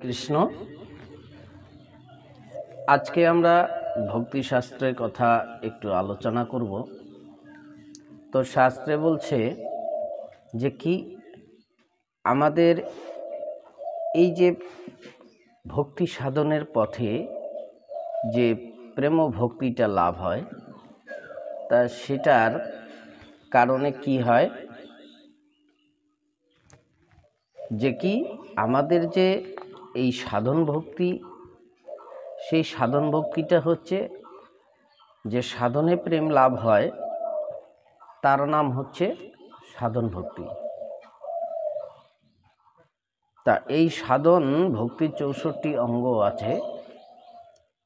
কৃষ্ণ। আজকে আমরা ভক্তি শাস্ত্রের কথা একটু আলোচনা করব। তো শাস্ত্রে বলছে যে কি আমাদের এই যে ভক্তি সাধনের পথে যে প্রেম ভক্তিটা লাভ হয়, তা সেটার কারণে কি হয় যে কি আমাদের যে এই সাধন ভক্তি, সেই সাধন ভক্তিটা হচ্ছে যে সাধনে প্রেম লাভ হয় তার নাম হচ্ছে সাধন ভক্তি। তা এই সাধন ভক্তির 64 অঙ্গ আছে।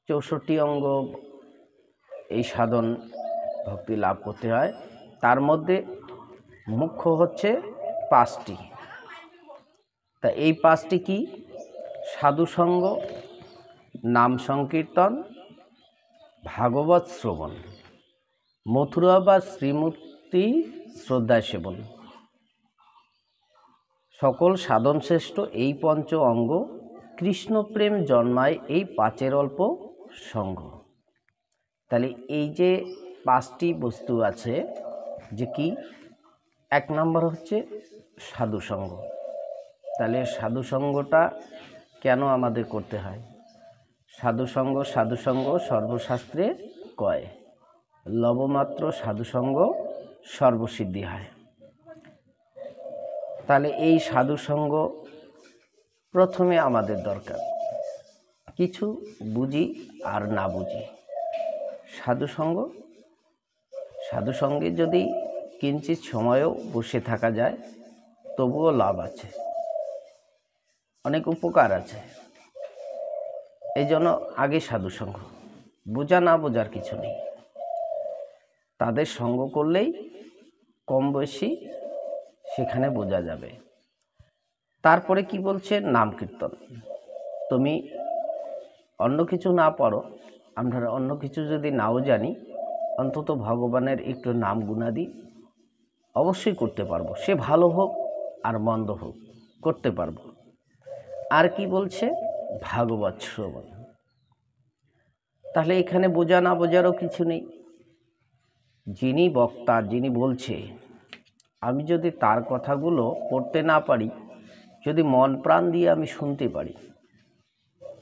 64 অঙ্গ এই সাধন ভক্তি লাভ করতে হয়। তার মধ্যে মুখ্য হচ্ছে 5টি। তা এই 5টি কি? সাধুসঙ্গ, নাম সংকীর্তন, ভাগবত শ্রবণ, মথুরা বা শ্রীমূর্তি শ্রদ্ধা সেবন। সকল সাধন শ্রেষ্ঠ এই পঞ্চ অঙ্গ, কৃষ্ণ প্রেম জন্মায় এই 5-এর অল্প সঙ্গ। তাহলে এই যে 5টি বস্তু আছে, যে কি 1 নম্বর হচ্ছে সাধুসঙ্গ। তাহলে সাধুসঙ্গটা কেন আমাদের করতে হয়? সাধুসঙ্গ সর্বশাস্ত্রে কয়, লবমাত্র সাধুসঙ্গ সর্বসিদ্ধি হয়। তাহলে এই সাধুসঙ্গ প্রথমে আমাদের দরকার। কিছু বুঝি আর না বুঝি, সাধুসঙ্গে যদি কিঞ্চিত সময়ও বসে থাকা যায় তবুও লাভ আছে, অনেক উপকার আছে। এই জন্য আগে সাধুসঙ্গ, বোঝা না বোঝার কিছু নেই। তাদের সঙ্গ করলেই কম বেশি সেখানে বোঝা যাবে। তারপরে কি বলছে? নাম কীর্তন। তুমি অন্য কিছু না পারো, আমরা অন্য কিছু যদি নাও জানি, অন্তত ভগবানের একটু নাম গুণাদি অবশ্যই করতে পারবো। সে ভালো হোক আর মন্দ হোক, করতে পারবো। আর কি বলছে? ভাগবত শ্রবণ। তাহলে এখানে বোঝা না বোঝারও কিছু নেই। যিনি বক্তা, যিনি বলছে, আমি যদি তার কথাগুলো পড়তে না পারি, যদি মন প্রাণ দিয়ে আমি শুনতে পারি,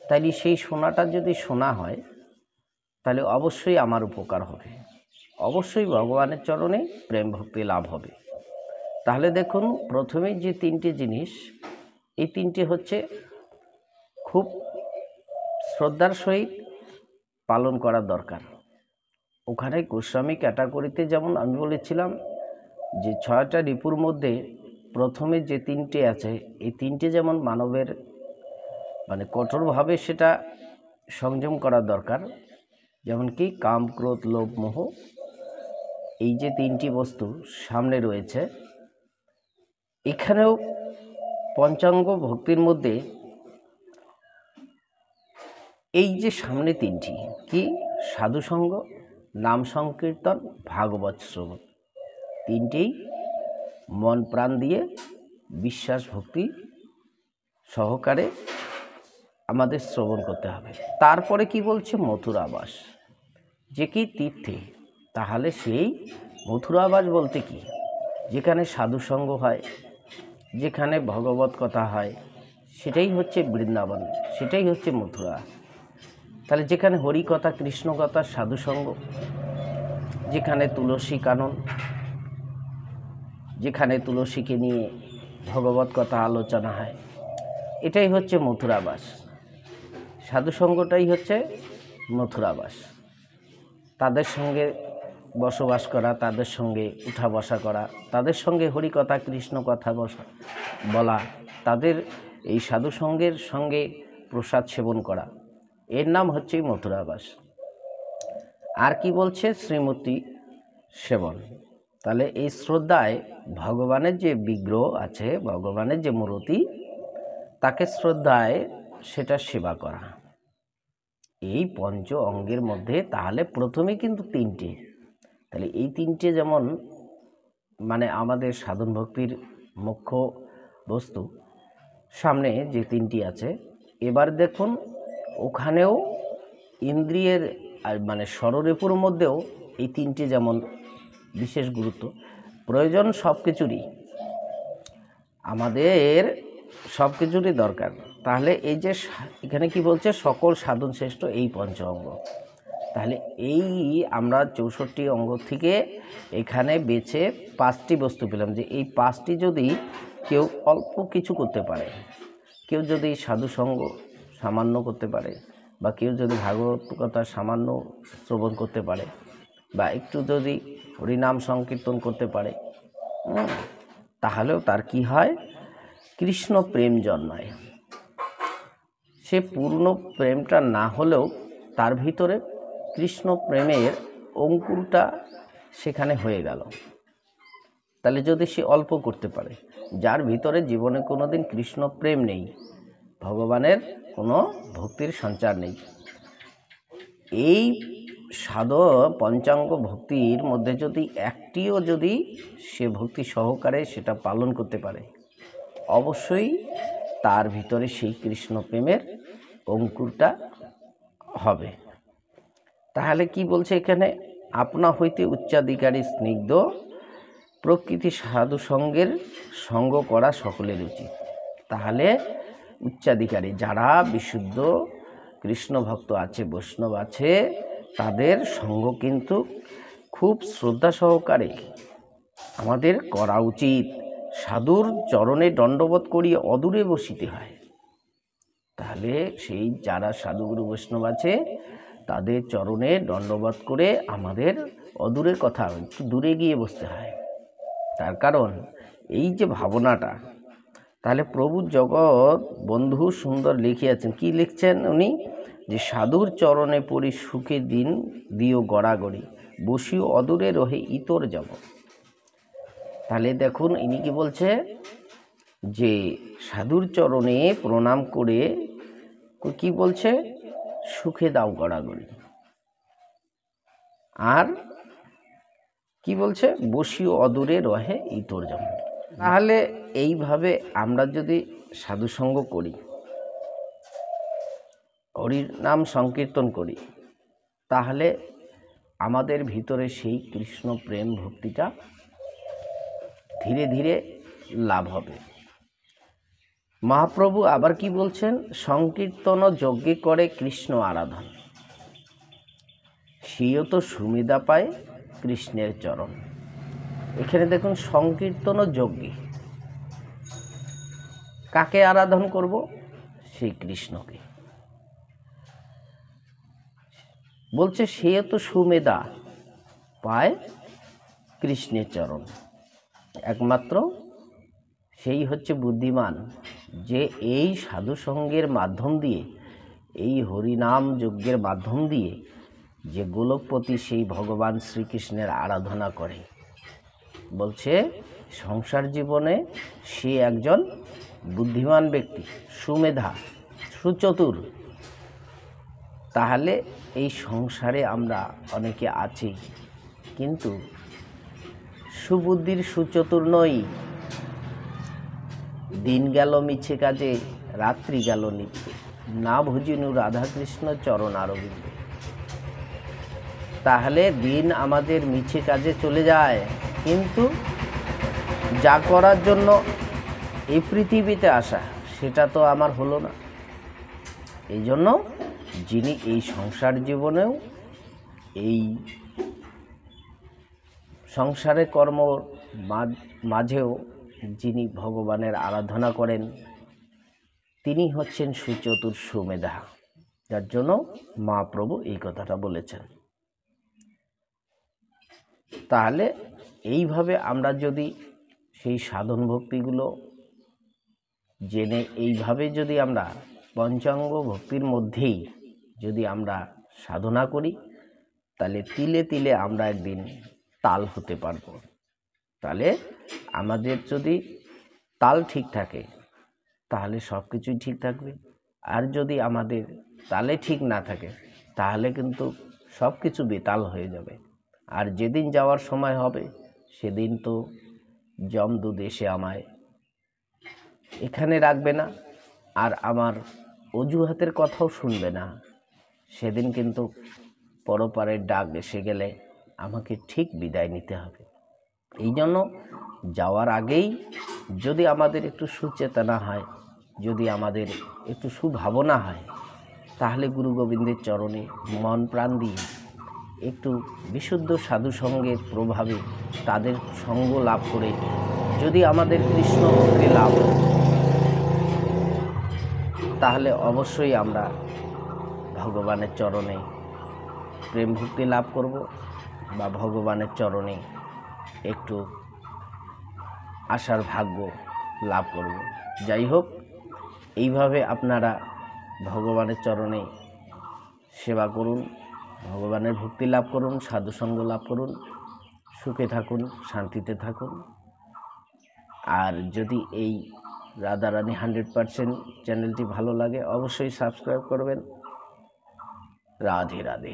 তাইলে সেই শোনাটা যদি শোনা হয়, তাহলে অবশ্যই আমার উপকার হবে, অবশ্যই ভগবানের চরণে প্রেম ভক্তি লাভ হবে। তাহলে দেখুন, প্রথমেই যে 3টি জিনিস, এই 3টি হচ্ছে খুব শ্রদ্ধার সহিত পালন করা দরকার। ওখানে গোস্বামী ক্যাটাগরিতে যেমন আমি বলেছিলাম যে 6টা রিপুর মধ্যে প্রথমে যে 3টে আছে, এই 3টে যেমন মানবের কঠোরভাবে সেটা সংযম করা দরকার, যেমন কি কাম, ক্রোধ, লোভ, মোহ, এই যে 3টি বস্তু সামনে রয়েছে। এখানেও পঞ্চাঙ্গ ভক্তির মধ্যে এই যে সামনে 3টি কি? সাধুসঙ্গ, নাম সংকীর্তন, ভাগবত শ্রবণ। 3টেই মন প্রাণ দিয়ে বিশ্বাস ভক্তি সহকারে আমাদের শ্রবণ করতে হবে। তারপরে কি বলছে? মথুরাবাস, যে কি তীর্থে। তাহলে সেই মথুরাবাস বলতে কি? যেখানে সাধুসঙ্গ হয়, যেখানে ভগবত কথা হয়, সেটাই হচ্ছে বৃন্দাবন, সেটাই হচ্ছে মথুরা। তাহলে যেখানে হরি কথা, কৃষ্ণ কথা, সাধুসঙ্গ, যেখানে তুলসী কানন, যেখানে তুলসীকে নিয়ে ভগবত কথা আলোচনা হয়, এটাই হচ্ছে মথুরাবাস। সাধুসঙ্গটাই হচ্ছে মথুরাবাস। তাদের সঙ্গে বসবাস করা, তাদের সঙ্গে উঠা বসা করা, তাদের সঙ্গে হরিকথা কৃষ্ণ কথা বলা, তাদের এই সাধুসঙ্গের সঙ্গে প্রসাদ সেবন করা, এর নাম হচ্ছে মথুরাবাস। আর কি বলছে? শ্রীমূর্তি সেবন। তাহলে এই শ্রদ্ধায় ভগবানের যে বিগ্রহ আছে, ভগবানের যে মূর্তি, তাকে শ্রদ্ধায় সেটা সেবা করা, এই পঞ্চ অঙ্গের মধ্যে। তাহলে প্রথমে কিন্তু 3টে। তাহলে এই 3টে যেমন আমাদের সাধন ভক্তির মুখ্য বস্তু, সামনে যে 3টি আছে এবার দেখুন ওখানেও ইন্দ্রিয়ের মানে ষড়রিপুর মধ্যেও এই তিনটি যেমন বিশেষ গুরুত্ব, প্রয়োজন সব কিছুরই, আমাদের সব কিছুরই দরকার। তাহলে এই যে এখানে কি বলছে, সকল সাধন শ্রেষ্ঠ এই পঞ্চ অঙ্গ। তাহলে এই আমরা 64 অঙ্গ থেকে এখানে বেছে 5টি বস্তু পেলাম, যে এই 5টি যদি কেউ অল্প কিছু করতে পারে, কেউ যদি সাধুসঙ্গ সামান্য করতে পারে, বা কেউ যদি ভাগবত কথা সামান্য শ্রবণ করতে পারে, বা একটু যদি হরিনাম সংকীর্তন করতে পারে, তাহলেও তার কি হয়, কৃষ্ণ প্রেম জন্মায়। সে পূর্ণ প্রেমটা না হলেও তার ভিতরে কৃষ্ণ প্রেমের অঙ্কুরটা সেখানে হয়ে গেল। তাহলে যদি সে অল্প করতে পারে, যার ভিতরে জীবনে কোনো দিন কৃষ্ণ প্রেম নেই, ভগবানের কোনো ভক্তির সঞ্চার নেই, এই পঞ্চাঙ্গ ভক্তির মধ্যে যদি একটিও যদি সে ভক্তি সহকারে সেটা পালন করতে পারে, অবশ্যই তার ভিতরে সেই কৃষ্ণ প্রেমের অঙ্কুরটা হবে। তাহলে কি বলছে এখানে, আপনা হইতে উচ্চাধিকারী স্নিগ্ধ প্রকৃতি সাধু সঙ্গের সঙ্গ করা সকলের উচিত। তাহলে উচ্চাধিকারী যারা বিশুদ্ধ কৃষ্ণ ভক্ত আছে, বৈষ্ণব আছে, তাদের সঙ্গ কিন্তু খুব শ্রদ্ধা সহকারে আমাদের করা উচিত। সাধুর চরণে দণ্ডবোধ করিয়ে অদূরে বসিতে হয়। তাহলে সেই যারা সাধুগুরু বৈষ্ণব আছে তাদের চরণে দণ্ডবোধ করে আমাদের অদূরে কথা, একটু দূরে গিয়ে বসতে হয়। তার কারণ এই যে ভাবনাটা, তাহলে প্রভু জগৎ বন্ধু সুন্দর লিখিয়াছেন। কি লিখছেন উনি, যে সাধুর চরণে পড়ি সুখে দিন দিও গড়াগড়ি, বসিও অদূরে রহে ইতর যাব। তাহলে দেখুন ইনি কি বলছে, যে সাধুর চরণে প্রণাম করে কি বলছে, সুখে দাও গড়াগড়ি, আর কি বলছে, বসিও অদূরে রহে ইতর যাব। তাহলে এইভাবে আমরা যদি সাধুসঙ্গ করি, হরির নাম সংকীর্তন করি, তাহলে আমাদের ভিতরে সেই কৃষ্ণ প্রেম ভক্তিটা ধীরে ধীরে লাভ হবে। মহাপ্রভু আবার কি বলছেন, সংকীর্তন যজ্ঞে করে কৃষ্ণ আরাধন, সেও তো সুবিধা পায় কৃষ্ণের চরণ। এখানে দেখুন সংকীর্তন যজ্ঞে কাকে আরাধন করব, সেই কৃষ্ণকে বলছে, সেও তো সুমেধা পায় কৃষ্ণের চরণ। একমাত্র সেই হচ্ছে বুদ্ধিমান, যে এই সাধুসঙ্গের মাধ্যম দিয়ে, এই হরিনাম যজ্ঞের মাধ্যম দিয়ে যে গোলকপতি সেই ভগবান শ্রীকৃষ্ণের আরাধনা করে, বলছে সংসার জীবনে সে একজন বুদ্ধিমান ব্যক্তি, সুমেধা, সুচতুর। তাহলে এই সংসারে আমরা অনেকে আছি, কিন্তু সুবুদ্ধির সুচতুর নই। দিন গেল মিছে কাজে, রাত্রি গেল নিত্যে, না ভজিনু রাধাকৃষ্ণ চরণ আরবিন্দে। তাহলে দিন আমাদের মিছে কাজে চলে যায়, কিন্তু যা করার জন্য এই পৃথিবীতে আসা সেটা তো আমার হলো না। এই জন্য যিনি এই সংসার জীবনেও এই সংসারে কর্ম মাঝেও যিনি ভগবানের আরাধনা করেন, তিনি হচ্ছেন সুচতুর সুমেধা, যার জন্য মহাপ্রভু এই কথাটা বলেছেন। তাহলে এইভাবে আমরা যদি সেই সাধন ভক্তিগুলো জেনে, এইভাবে যদি আমরা পঞ্চাঙ্গ ভক্তির মধ্যেই যদি আমরা সাধনা করি, তাহলে তিলে তিলে আমরা একদিন তাল হতে পারবো। তাহলে আমাদের যদি তাল ঠিক থাকে, তাহলে সব কিছুই ঠিক থাকবে। আর যদি আমাদের তালে ঠিক না থাকে, তাহলে কিন্তু সব কিছু বেতাল হয়ে যাবে। আর যেদিন যাওয়ার সময় হবে, সেদিন তো যমদূত এসে আমায় এখানে রাখবে না, আর আমার অজুহাতের কথাও শুনবে না। সেদিন কিন্তু পরপারের ডাক এসে গেলে আমাকে ঠিক বিদায় নিতে হবে। এই জন্য যাওয়ার আগেই যদি আমাদের একটু সুচেতনা হয়, যদি আমাদের একটু সুভাবনা হয়, তাহলে গুরু গোবিন্দের চরণে মন প্রাণ দিয়ে একটু বিশুদ্ধ সাধু সঙ্গের প্রভাবে তাদের সঙ্গ লাভ করে যদি আমাদের কৃষ্ণ ভক্তি লাভ হয়, তাহলে অবশ্যই আমরা ভগবানের চরণে প্রেম ভক্তি লাভ করব বা ভগবানের চরণে একটু আশার ভাগ্য লাভ করব। যাই হোক, এইভাবে আপনারা ভগবানের চরণে সেবা করুন, ভগবানের ভক্তি লাভ করুন, সাধুসঙ্গ লাভ করুন, সুখে থাকুন, শান্তিতে থাকুন। আর যদি এই রাধারানী 100% চ্যানেলটি ভালো লাগে অবশ্যই সাবস্ক্রাইব করবেন। রাধে রাধে।